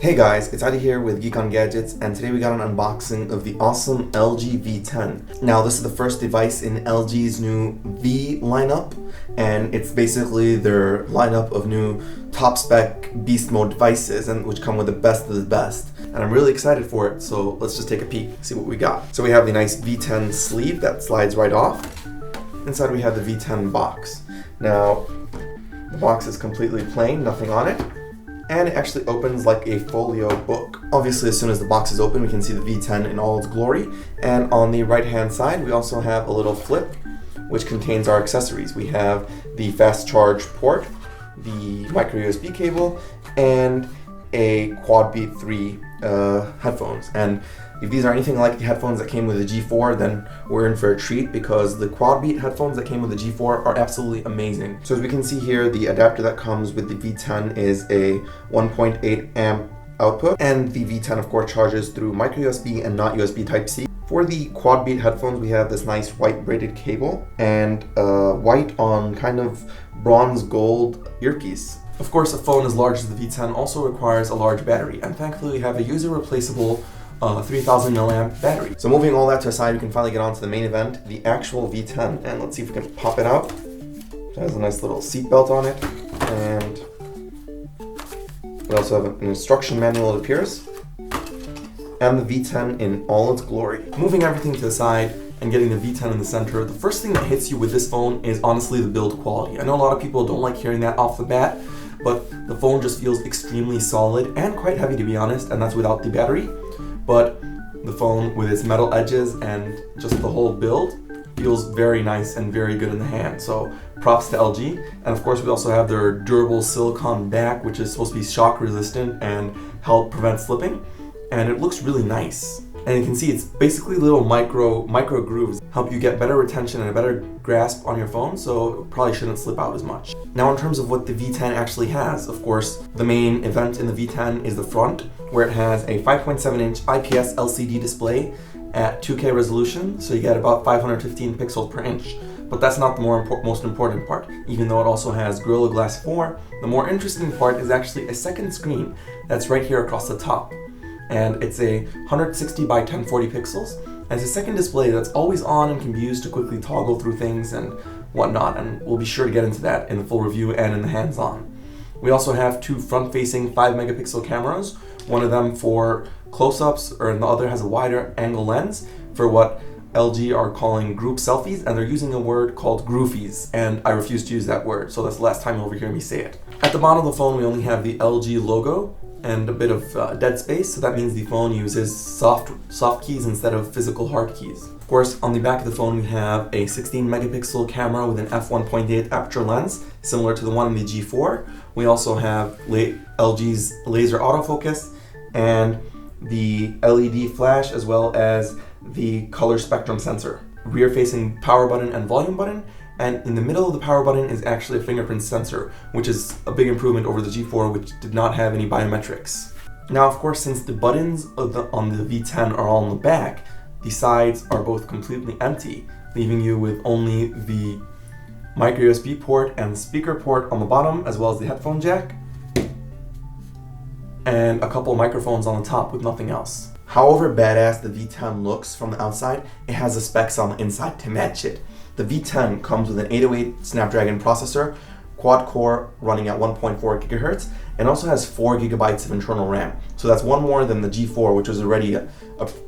Hey guys, it's Adi here with Geek on Gadgets, and today we got an unboxing of the awesome LG V10. Now, this is the first device in LG's new V lineup, and it's basically their lineup of new top spec beast mode devices, and which come with the best of the best. And I'm really excited for it, so let's just take a peek, see what we got. So we have the nice V10 sleeve that slides right off. Inside we have the V10 box. Now, the box is completely plain, nothing on it. And it actually opens like a folio book. Obviously, as soon as the box is open, we can see the V10 in all its glory. And on the right-hand side, we also have a little flip, which contains our accessories. We have the fast charge port, the micro USB cable, and a Quad Beat 3 headphones. And if these are anything like the headphones that came with the G4, then we're in for a treat because the Quad Beat headphones that came with the G4 are absolutely amazing. So as we can see here, the adapter that comes with the V10 is a 1.8 amp output, and the V10 of course charges through micro USB and not USB Type-C. For the Quad Beat headphones, we have this nice white braided cable and white on kind of bronze gold earpiece. Of course, a phone as large as the V10 also requires a large battery, and thankfully we have a user replaceable 3000 milliamp battery. So moving all that to the side, we can finally get on to the main event, the actual V10, and let's see if we can pop it out. It has a nice little seat belt on it, and we also have an instruction manual, it appears, and the V10 in all its glory. Moving everything to the side and getting the V10 in the center, the first thing that hits you with this phone is honestly the build quality. I know a lot of people don't like hearing that off the bat, but the phone just feels extremely solid and quite heavy, to be honest, and that's without the battery. But the phone with its metal edges and just the whole build feels very nice and very good in the hand. So props to LG. And of course we also have their durable silicone back, which is supposed to be shock resistant and help prevent slipping. And it looks really nice. And you can see it's basically little micro grooves, help you get better retention and a better grasp on your phone, so it probably shouldn't slip out as much. Now in terms of what the V10 actually has, of course, the main event in the V10 is the front, where it has a 5.7-inch IPS LCD display at 2K resolution, so you get about 515 pixels per inch. But that's not the most important part. Even though it also has Gorilla Glass 4, the more interesting part is actually a second screen that's right here across the top. And it's a 160 by 1040 pixels. And it's a second display that's always on and can be used to quickly toggle through things and whatnot, and we'll be sure to get into that in the full review and in the hands-on. We also have two front-facing 5 megapixel cameras, one of them for close-ups, and the other has a wider angle lens for what LG are calling group selfies, and they're using a word called groofies, and I refuse to use that word, so that's the last time you'll ever hear me say it. At the bottom of the phone, we only have the LG logo and a bit of dead space, so that means the phone uses soft keys instead of physical hard keys. Of course, on the back of the phone we have a 16 megapixel camera with an f1.8 aperture lens, similar to the one in the G4. We also have LG's laser autofocus and the LED flash, as well as the color spectrum sensor, rear-facing power button and volume button, and in the middle of the power button is actually a fingerprint sensor, which is a big improvement over the G4, which did not have any biometrics. Now, of course, since the buttons on the V10 are all on the back, the sides are both completely empty, leaving you with only the micro USB port and speaker port on the bottom, as well as the headphone jack, and a couple microphones on the top with nothing else. However badass the V10 looks from the outside, it has the specs on the inside to match it. The V10 comes with an 808 Snapdragon processor, quad-core running at 1.4 GHz, and also has 4 GB of internal RAM. So that's one more than the G4, which was already a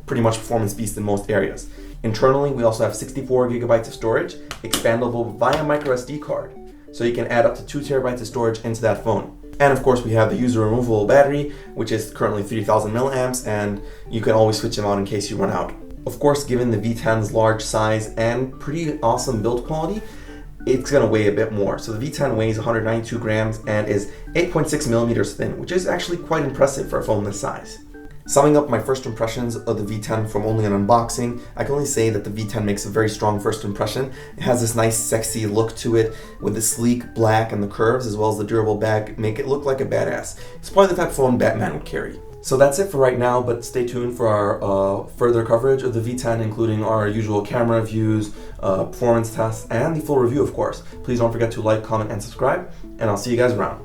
pretty much performance beast in most areas. Internally, we also have 64 GB of storage, expandable via micro SD card. So you can add up to 2 TB of storage into that phone. And of course we have the user removable battery, which is currently 3000 milliamps, and you can always switch them out in case you run out. Of course, given the V10's large size and pretty awesome build quality, it's going to weigh a bit more. So the V10 weighs 192 grams and is 8.6 millimeters thin, which is actually quite impressive for a phone this size. Summing up my first impressions of the V10 from only an unboxing, I can only say that the V10 makes a very strong first impression. It has this nice sexy look to it with the sleek black and the curves, as well as the durable back, make it look like a badass. It's probably the type of phone Batman would carry. So that's it for right now, but stay tuned for our further coverage of the V10, including our usual camera reviews, performance tests, and the full review, of course. Please don't forget to like, comment, and subscribe, and I'll see you guys around.